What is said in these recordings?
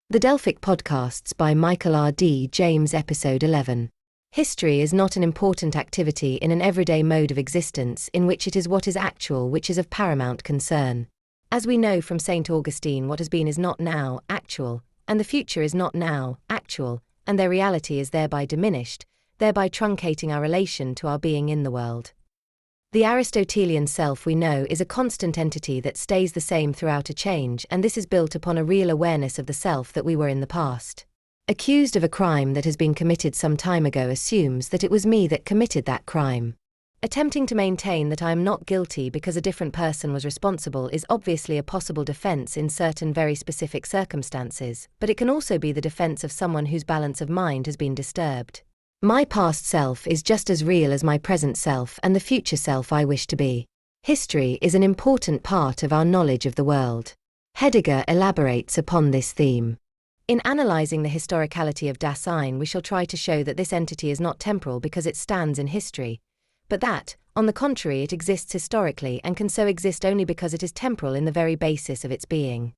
The Delphic Podcasts by Michael R. D. James. Episode 11. History is not an important activity in an everyday mode of existence in which it is what is actual which is of paramount concern. As we know from St. Augustine, what has been is not now actual, and the future is not now actual, and their reality is thereby diminished, thereby truncating our relation to our being in the world. The Aristotelian self, we know, is a constant entity that stays the same throughout a change, and this is built upon a real awareness of the self that we were in the past. Accused of a crime that has been committed some time ago assumes that it was me that committed that crime. Attempting to maintain that I am not guilty because a different person was responsible is obviously a possible defense in certain very specific circumstances, but it can also be the defense of someone whose balance of mind has been disturbed. My past self is just as real as my present self and the future self I wish to be. History is an important part of our knowledge of the world. Heidegger elaborates upon this theme. In analyzing the historicality of Dasein, we shall try to show that this entity is not temporal because it stands in history, but that, on the contrary, it exists historically and can so exist only because it is temporal in the very basis of its being.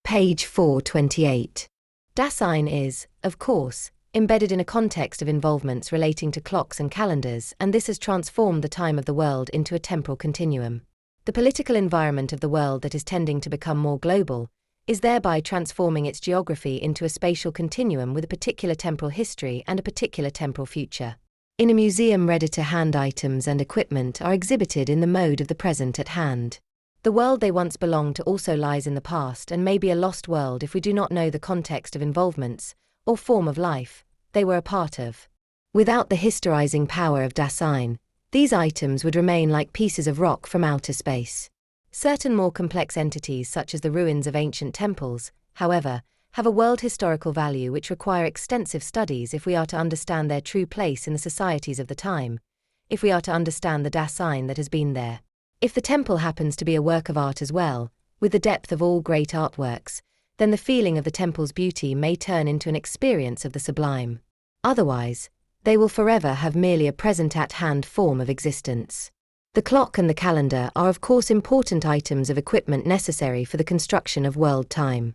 Page 428. Dasein is, of course, embedded in a context of involvements relating to clocks and calendars, and this has transformed the time of the world into a temporal continuum. The political environment of the world that is tending to become more global is thereby transforming its geography into a spatial continuum with a particular temporal history and a particular temporal future. In a museum, ready-to-hand items and equipment are exhibited in the mode of the present at hand. The world they once belonged to also lies in the past and may be a lost world if we do not know the context of involvements, or form of life, they were a part of. Without the historizing power of Dasein, these items would remain like pieces of rock from outer space. Certain more complex entities, such as the ruins of ancient temples, however, have a world historical value which require extensive studies if we are to understand their true place in the societies of the time, if we are to understand the Dasein that has been there. If the temple happens to be a work of art as well, with the depth of all great artworks, then the feeling of the temple's beauty may turn into an experience of the sublime. Otherwise, they will forever have merely a present-at-hand form of existence. The clock and the calendar are of course important items of equipment necessary for the construction of world time.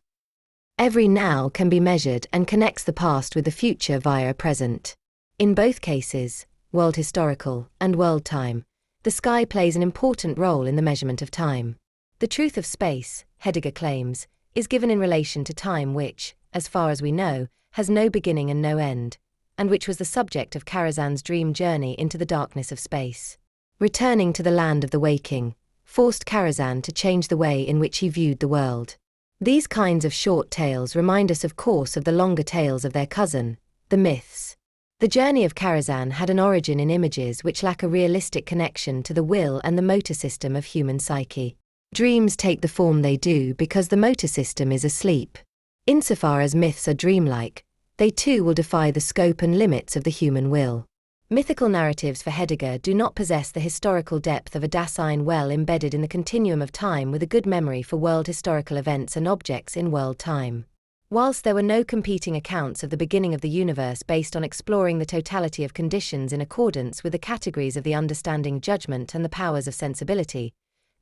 Every now can be measured and connects the past with the future via a present. In both cases, world historical and world time, the sky plays an important role in the measurement of time. The truth of space, Heidegger claims, is given in relation to time which, as far as we know, has no beginning and no end, and which was the subject of Karazan's dream journey into the darkness of space. Returning to the land of the waking, forced Karazan to change the way in which he viewed the world. These kinds of short tales remind us of course of the longer tales of their cousin, the myths. The journey of Karazan had an origin in images which lack a realistic connection to the will and the motor system of human psyche. Dreams take the form they do because the motor system is asleep. Insofar as myths are dreamlike, they too will defy the scope and limits of the human will. Mythical narratives for Heidegger do not possess the historical depth of a Dasein well embedded in the continuum of time with a good memory for world historical events and objects in world time. Whilst there were no competing accounts of the beginning of the universe based on exploring the totality of conditions in accordance with the categories of the understanding, judgment and the powers of sensibility,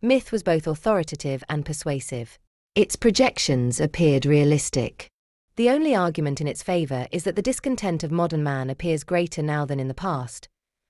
myth was both authoritative and persuasive. Its projections appeared realistic. The only argument in its favor is that the discontent of modern man appears greater now than in the past,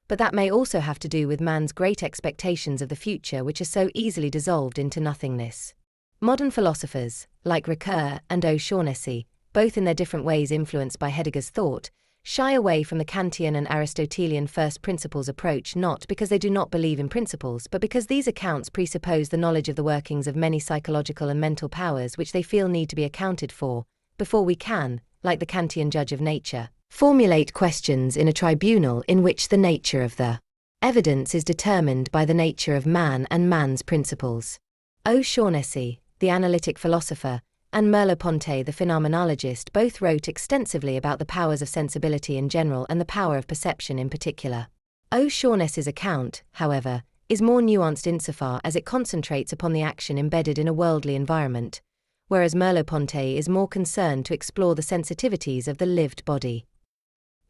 but that may also have to do with man's great expectations of the future which are so easily dissolved into nothingness. Modern philosophers, like Ricoeur and O'Shaughnessy, both in their different ways influenced by Heidegger's thought, shy away from the Kantian and Aristotelian first principles approach not because they do not believe in principles but because these accounts presuppose the knowledge of the workings of many psychological and mental powers which they feel need to be accounted for, before we can, like the Kantian judge of nature, formulate questions in a tribunal in which the nature of the evidence is determined by the nature of man and man's principles. O'Shaughnessy, the analytic philosopher, and Merleau-Ponty, the phenomenologist, both wrote extensively about the powers of sensibility in general and the power of perception in particular. O'Shaughnessy's account, however, is more nuanced insofar as it concentrates upon the action embedded in a worldly environment, whereas Merleau-Ponty is more concerned to explore the sensitivities of the lived body.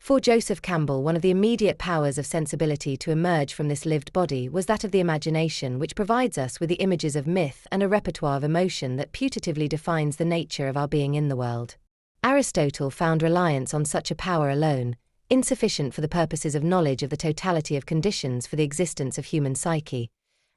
For Joseph Campbell, one of the immediate powers of sensibility to emerge from this lived body was that of the imagination, which provides us with the images of myth and a repertoire of emotion that putatively defines the nature of our being in the world. Aristotle found reliance on such a power alone insufficient for the purposes of knowledge of the totality of conditions for the existence of human psyche,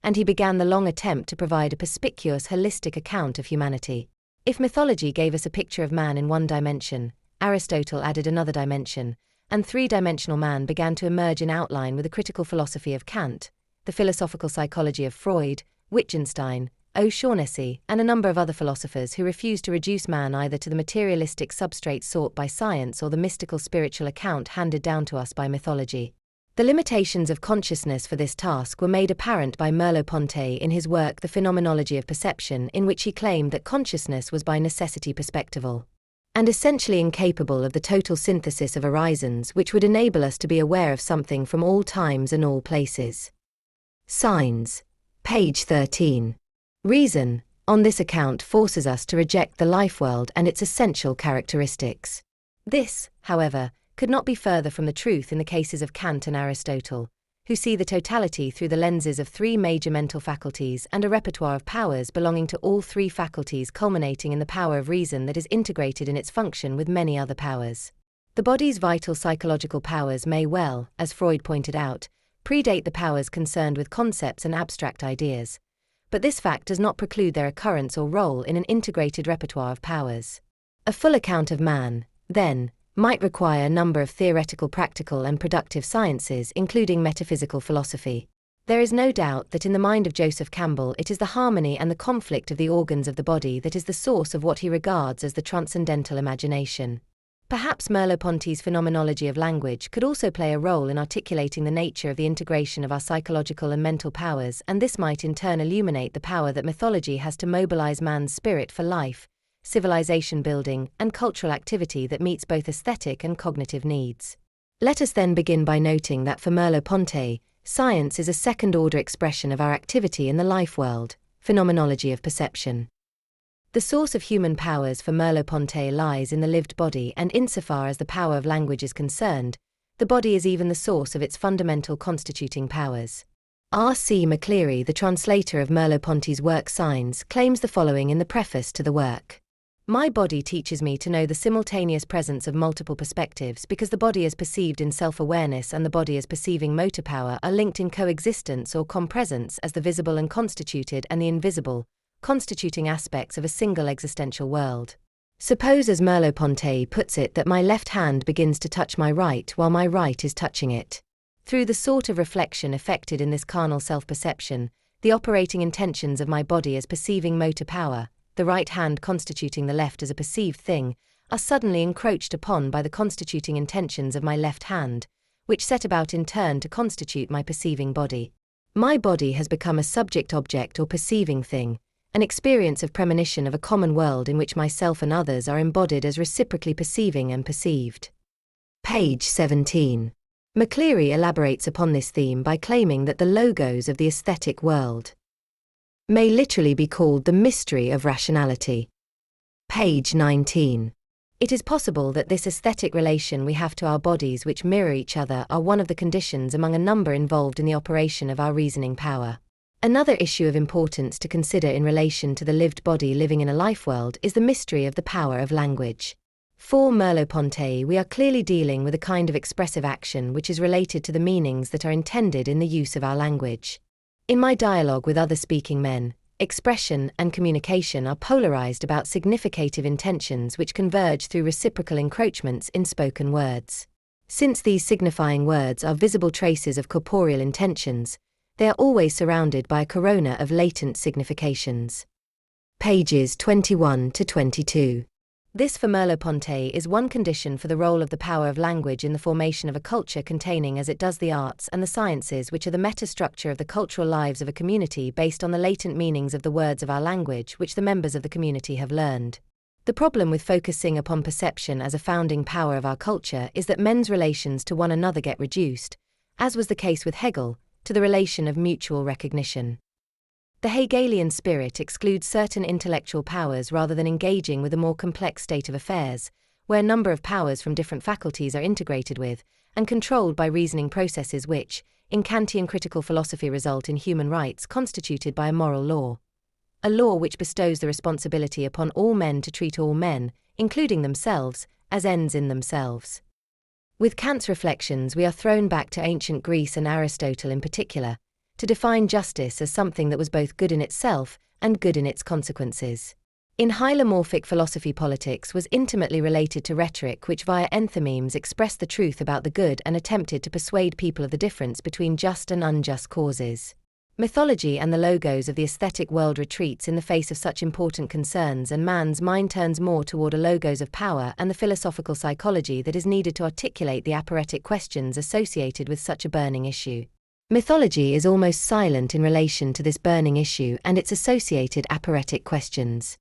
and he began the long attempt to provide a perspicuous holistic account of humanity. If mythology gave us a picture of man in one dimension, Aristotle added another dimension, and three-dimensional man began to emerge in outline with the critical philosophy of Kant, the philosophical psychology of Freud, Wittgenstein, O'Shaughnessy, and a number of other philosophers who refused to reduce man either to the materialistic substrate sought by science or the mystical spiritual account handed down to us by mythology. The limitations of consciousness for this task were made apparent by Merleau-Ponty in his work The Phenomenology of Perception, in which he claimed that consciousness was by necessity perspectival, and essentially incapable of the total synthesis of horizons which would enable us to be aware of something from all times and all places. Signs. Page 13. Reason, on this account, forces us to reject the life world and its essential characteristics. This, however, could not be further from the truth in the cases of Kant and Aristotle, who see the totality through the lenses of three major mental faculties and a repertoire of powers belonging to all three faculties, culminating in the power of reason that is integrated in its function with many other powers. The body's vital psychological powers may well, as Freud pointed out, predate the powers concerned with concepts and abstract ideas, but this fact does not preclude their occurrence or role in an integrated repertoire of powers. A full account of man, then, might require a number of theoretical, practical, and productive sciences, including metaphysical philosophy. There is no doubt that in the mind of Joseph Campbell it is the harmony and the conflict of the organs of the body that is the source of what he regards as the transcendental imagination. Perhaps Merleau-Ponty's phenomenology of language could also play a role in articulating the nature of the integration of our psychological and mental powers, and this might in turn illuminate the power that mythology has to mobilize man's spirit for life, civilization building, and cultural activity that meets both aesthetic and cognitive needs. Let us then begin by noting that for Merleau-Ponty, science is a second-order expression of our activity in the life world, phenomenology of perception. The source of human powers for Merleau-Ponty lies in the lived body, and insofar as the power of language is concerned, the body is even the source of its fundamental constituting powers. R.C. McCleary, the translator of Merleau-Ponty's work Signs, claims the following in the preface to the work. My body teaches me to know the simultaneous presence of multiple perspectives, because the body as perceived in self-awareness and the body as perceiving motor power are linked in coexistence or compresence as the visible and constituted and the invisible, constituting aspects of a single existential world. Suppose, as Merleau-Ponty puts it, that my left hand begins to touch my right while my right is touching it. Through the sort of reflection effected in this carnal self-perception, the operating intentions of my body as perceiving motor power, the right hand constituting the left as a perceived thing, are suddenly encroached upon by the constituting intentions of my left hand, which set about in turn to constitute my perceiving body. My body has become a subject-object or perceiving thing, an experience of premonition of a common world in which myself and others are embodied as reciprocally perceiving and perceived. Page 17. McCleary elaborates upon this theme by claiming that the logos of the aesthetic world may literally be called the mystery of rationality. Page 19. It is possible that this aesthetic relation we have to our bodies, which mirror each other, are one of the conditions among a number involved in the operation of our reasoning power. Another issue of importance to consider in relation to the lived body living in a life world is the mystery of the power of language. For Merleau-Ponty, we are clearly dealing with a kind of expressive action which is related to the meanings that are intended in the use of our language. In my dialogue with other speaking men, expression and communication are polarized about significative intentions which converge through reciprocal encroachments in spoken words. Since these signifying words are visible traces of corporeal intentions, they are always surrounded by a corona of latent significations. Pages 21 to 22. This for Merleau-Ponty is one condition for the role of the power of language in the formation of a culture containing as it does the arts and the sciences, which are the metastructure of the cultural lives of a community based on the latent meanings of the words of our language which the members of the community have learned. The problem with focusing upon perception as a founding power of our culture is that men's relations to one another get reduced, as was the case with Hegel, to the relation of mutual recognition. The Hegelian spirit excludes certain intellectual powers rather than engaging with a more complex state of affairs, where a number of powers from different faculties are integrated with and controlled by reasoning processes which, in Kantian critical philosophy, result in human rights constituted by a moral law. A law which bestows the responsibility upon all men to treat all men, including themselves, as ends in themselves. With Kant's reflections, we are thrown back to ancient Greece and Aristotle in particular, to define justice as something that was both good in itself and good in its consequences. In hylomorphic philosophy, politics was intimately related to rhetoric, which via enthymemes expressed the truth about the good and attempted to persuade people of the difference between just and unjust causes. Mythology and the logos of the aesthetic world retreats in the face of such important concerns, and man's mind turns more toward a logos of power and the philosophical psychology that is needed to articulate the aporetic questions associated with such a burning issue. Mythology is almost silent in relation to this burning issue and its associated aporetic questions.